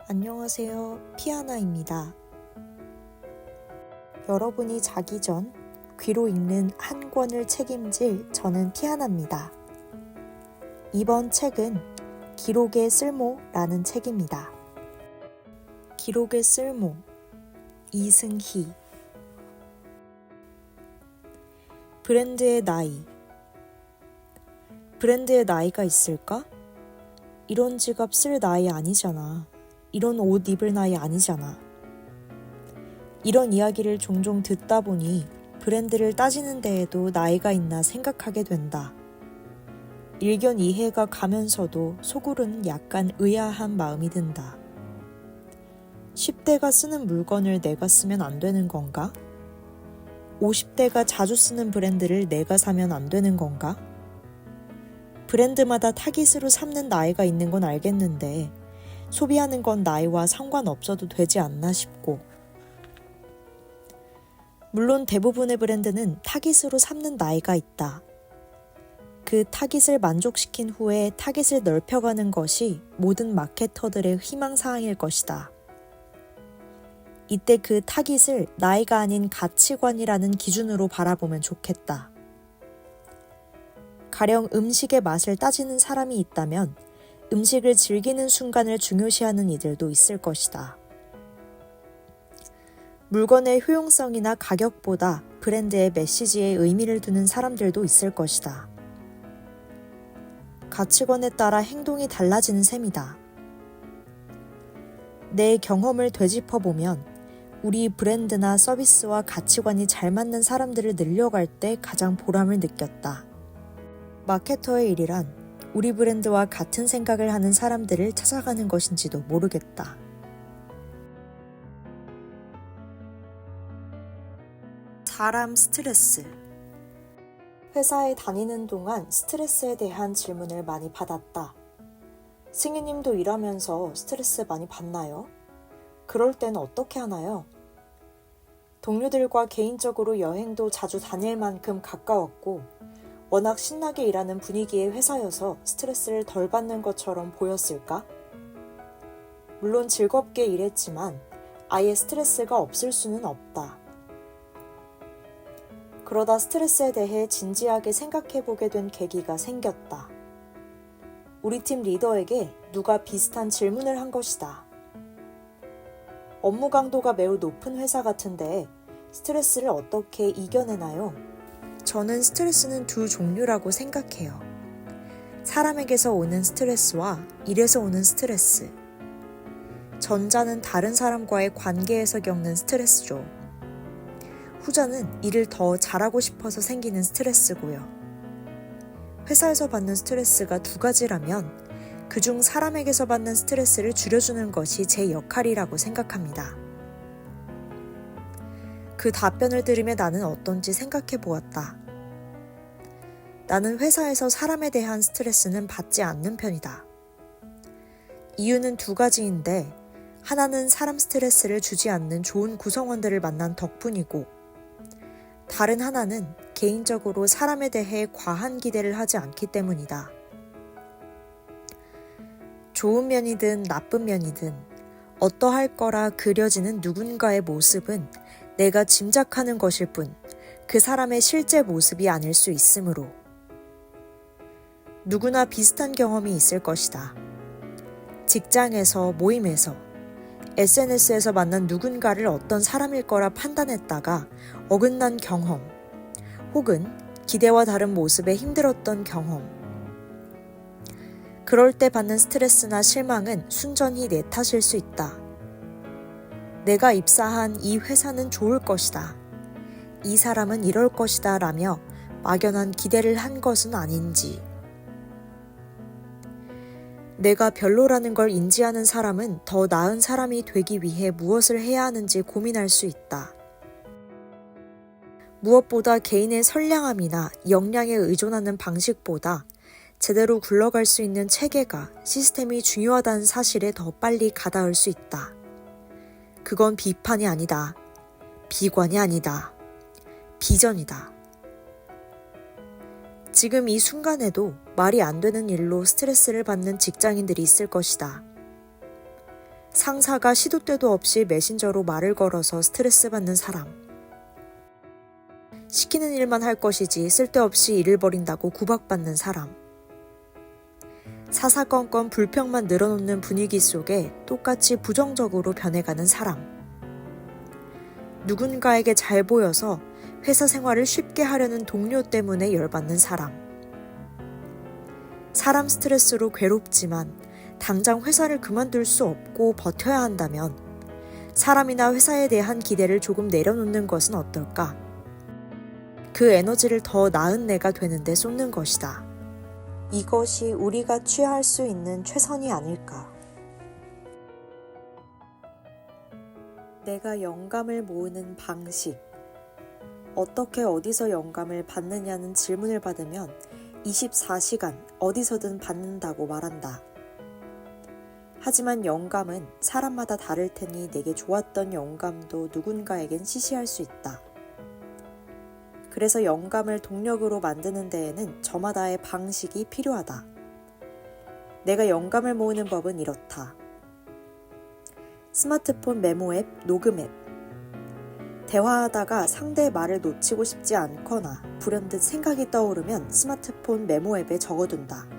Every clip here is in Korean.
안녕하세요. 피아나입니다. 여러분이 자기 전 귀로 읽는 한 권을 책임질 저는 피아나입니다. 이번 책은 기록의 쓸모라는 책입니다. 기록의 쓸모, 이승희. 브랜드의 나이. 브랜드의 나이가 있을까? 이런 지갑 쓸 나이 아니잖아. 이런 옷 입을 나이 아니잖아. 이런 이야기를 종종 듣다 보니 브랜드를 따지는 데에도 나이가 있나 생각하게 된다. 일견 이해가 가면서도 속으로는 약간 의아한 마음이 든다. 10대가 쓰는 물건을 내가 쓰면 안 되는 건가? 50대가 자주 쓰는 브랜드를 내가 사면 안 되는 건가? 브랜드마다 타깃으로 삼는 나이가 있는 건 알겠는데 소비하는 건 나이와 상관없어도 되지 않나 싶고, 물론 대부분의 브랜드는 타깃으로 삼는 나이가 있다. 그 타깃을 만족시킨 후에 타깃을 넓혀가는 것이 모든 마케터들의 희망사항일 것이다. 이때 그 타깃을 나이가 아닌 가치관이라는 기준으로 바라보면 좋겠다. 가령 음식의 맛을 따지는 사람이 있다면 음식을 즐기는 순간을 중요시하는 이들도 있을 것이다. 물건의 효용성이나 가격보다 브랜드의 메시지에 의미를 두는 사람들도 있을 것이다. 가치관에 따라 행동이 달라지는 셈이다. 내 경험을 되짚어보면 우리 브랜드나 서비스와 가치관이 잘 맞는 사람들을 늘려갈 때 가장 보람을 느꼈다. 마케터의 일이란 우리 브랜드와 같은 생각을 하는 사람들을 찾아가는 것인지도 모르겠다. 사람 스트레스. 회사에 다니는 동안 스트레스에 대한 질문을 많이 받았다. 승희님도 일하면서 스트레스 많이 받나요? 그럴 때는 어떻게 하나요? 동료들과 개인적으로 여행도 자주 다닐 만큼 가까웠고 워낙 신나게 일하는 분위기의 회사여서 스트레스를 덜 받는 것처럼 보였을까? 물론 즐겁게 일했지만 아예 스트레스가 없을 수는 없다. 그러다 스트레스에 대해 진지하게 생각해보게 된 계기가 생겼다. 우리 팀 리더에게 누가 비슷한 질문을 한 것이다. 업무 강도가 매우 높은 회사 같은데 스트레스를 어떻게 이겨내나요? 저는 스트레스는 두 종류라고 생각해요. 사람에게서 오는 스트레스와 일에서 오는 스트레스. 전자는 다른 사람과의 관계에서 겪는 스트레스죠. 후자는 일을 더 잘하고 싶어서 생기는 스트레스고요. 회사에서 받는 스트레스가 두 가지라면 그중 사람에게서 받는 스트레스를 줄여주는 것이 제 역할이라고 생각합니다. 그 답변을 들으며 나는 어떤지 생각해 보았다. 나는 회사에서 사람에 대한 스트레스는 받지 않는 편이다. 이유는 두 가지인데 하나는 사람 스트레스를 주지 않는 좋은 구성원들을 만난 덕분이고 다른 하나는 개인적으로 사람에 대해 과한 기대를 하지 않기 때문이다. 좋은 면이든 나쁜 면이든 어떠할 거라 그려지는 누군가의 모습은 내가 짐작하는 것일 뿐 그 사람의 실제 모습이 아닐 수 있으므로 누구나 비슷한 경험이 있을 것이다. 직장에서, 모임에서, SNS에서 만난 누군가를 어떤 사람일 거라 판단했다가 어긋난 경험, 혹은 기대와 다른 모습에 힘들었던 경험. 그럴 때 받는 스트레스나 실망은 순전히 내 탓일 수 있다. 내가 입사한 이 회사는 좋을 것이다. 이 사람은 이럴 것이다 라며 막연한 기대를 한 것은 아닌지. 내가 별로라는 걸 인지하는 사람은 더 나은 사람이 되기 위해 무엇을 해야 하는지 고민할 수 있다. 무엇보다 개인의 선량함이나 역량에 의존하는 방식보다 제대로 굴러갈 수 있는 체계가, 시스템이 중요하다는 사실에 더 빨리 가닿을 수 있다. 그건 비판이 아니다. 비관이 아니다. 비전이다. 지금 이 순간에도 말이 안 되는 일로 스트레스를 받는 직장인들이 있을 것이다. 상사가 시도 때도 없이 메신저로 말을 걸어서 스트레스 받는 사람. 시키는 일만 할 것이지 쓸데없이 일을 벌인다고 구박받는 사람. 사사건건 불평만 늘어놓는 분위기 속에 똑같이 부정적으로 변해가는 사람. 누군가에게 잘 보여서 회사 생활을 쉽게 하려는 동료 때문에 열받는 사람. 사람 스트레스로 괴롭지만 당장 회사를 그만둘 수 없고 버텨야 한다면 사람이나 회사에 대한 기대를 조금 내려놓는 것은 어떨까? 그 에너지를 더 나은 내가 되는데 쏟는 것이다. 이것이 우리가 취할 수 있는 최선이 아닐까. 내가 영감을 모으는 방식. 어떻게 어디서 영감을 받느냐는 질문을 받으면 24시간 어디서든 받는다고 말한다. 하지만 영감은 사람마다 다를 테니 내게 좋았던 영감도 누군가에겐 시시할 수 있다. 그래서 영감을 동력으로 만드는 데에는 저마다의 방식이 필요하다. 내가 영감을 모으는 법은 이렇다. 스마트폰 메모 앱, 녹음 앱. 대화하다가 상대의 말을 놓치고 싶지 않거나 불현듯 생각이 떠오르면 스마트폰 메모 앱에 적어둔다.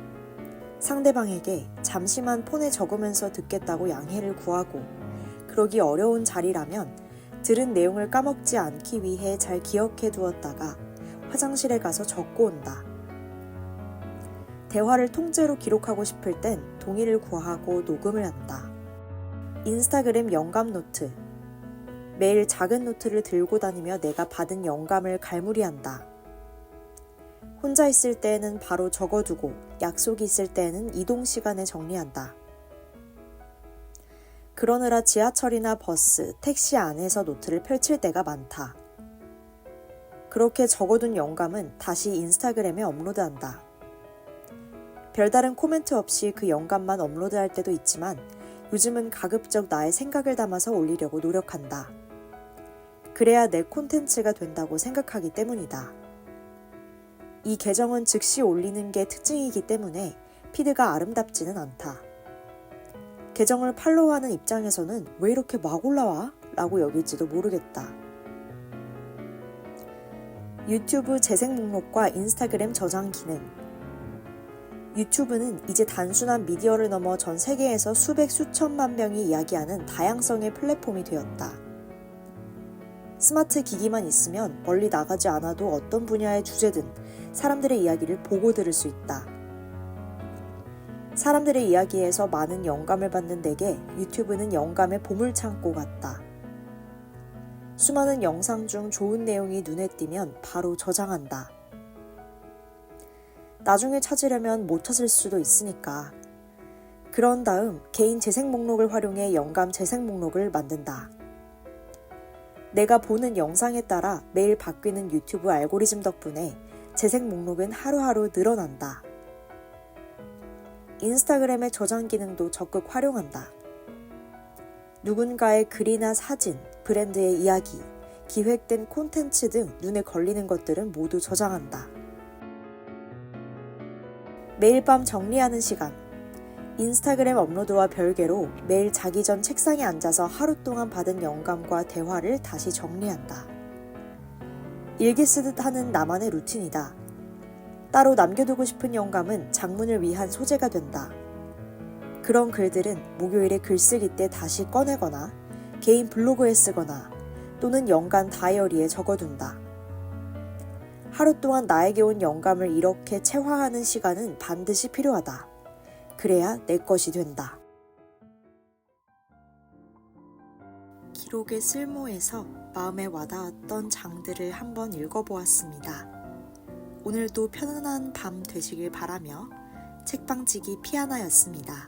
상대방에게 잠시만 폰에 적으면서 듣겠다고 양해를 구하고 그러기 어려운 자리라면 들은 내용을 까먹지 않기 위해 잘 기억해 두었다가 화장실에 가서 적고 온다. 대화를 통째로 기록하고 싶을 땐 동의를 구하고 녹음을 한다. 인스타그램 영감 노트. 매일 작은 노트를 들고 다니며 내가 받은 영감을 갈무리한다. 혼자 있을 때에는 바로 적어두고 약속이 있을 때에는 이동 시간에 정리한다. 그러느라 지하철이나 버스, 택시 안에서 노트를 펼칠 때가 많다. 그렇게 적어둔 영감은 다시 인스타그램에 업로드한다. 별다른 코멘트 없이 그 영감만 업로드할 때도 있지만 요즘은 가급적 나의 생각을 담아서 올리려고 노력한다. 그래야 내 콘텐츠가 된다고 생각하기 때문이다. 이 계정은 즉시 올리는 게 특징이기 때문에 피드가 아름답지는 않다. 계정을 팔로우하는 입장에서는 왜 이렇게 막 올라와? 라고 여길지도 모르겠다. 유튜브 재생 목록과 인스타그램 저장 기능. 유튜브는 이제 단순한 미디어를 넘어 전 세계에서 수백 수천만 명이 이야기하는 다양성의 플랫폼이 되었다. 스마트 기기만 있으면 멀리 나가지 않아도 어떤 분야의 주제든 사람들의 이야기를 보고 들을 수 있다. 사람들의 이야기에서 많은 영감을 받는 내게 유튜브는 영감의 보물창고 같다. 수많은 영상 중 좋은 내용이 눈에 띄면 바로 저장한다. 나중에 찾으려면 못 찾을 수도 있으니까. 그런 다음 개인 재생 목록을 활용해 영감 재생 목록을 만든다. 내가 보는 영상에 따라 매일 바뀌는 유튜브 알고리즘 덕분에 재생 목록은 하루하루 늘어난다. 인스타그램의 저장 기능도 적극 활용한다. 누군가의 글이나 사진, 브랜드의 이야기, 기획된 콘텐츠 등 눈에 걸리는 것들은 모두 저장한다. 매일 밤 정리하는 시간. 인스타그램 업로드와 별개로 매일 자기 전 책상에 앉아서 하루 동안 받은 영감과 대화를 다시 정리한다. 일기 쓰듯 하는 나만의 루틴이다. 따로 남겨두고 싶은 영감은 장문을 위한 소재가 된다. 그런 글들은 목요일에 글쓰기 때 다시 꺼내거나 개인 블로그에 쓰거나 또는 연간 다이어리에 적어둔다. 하루 동안 나에게 온 영감을 이렇게 체화하는 시간은 반드시 필요하다. 그래야 내 것이 된다. 기록의 쓸모에서 마음에 와닿았던 장들을 한번 읽어보았습니다. 오늘도 편안한 밤 되시길 바라며 책방지기 피아나였습니다.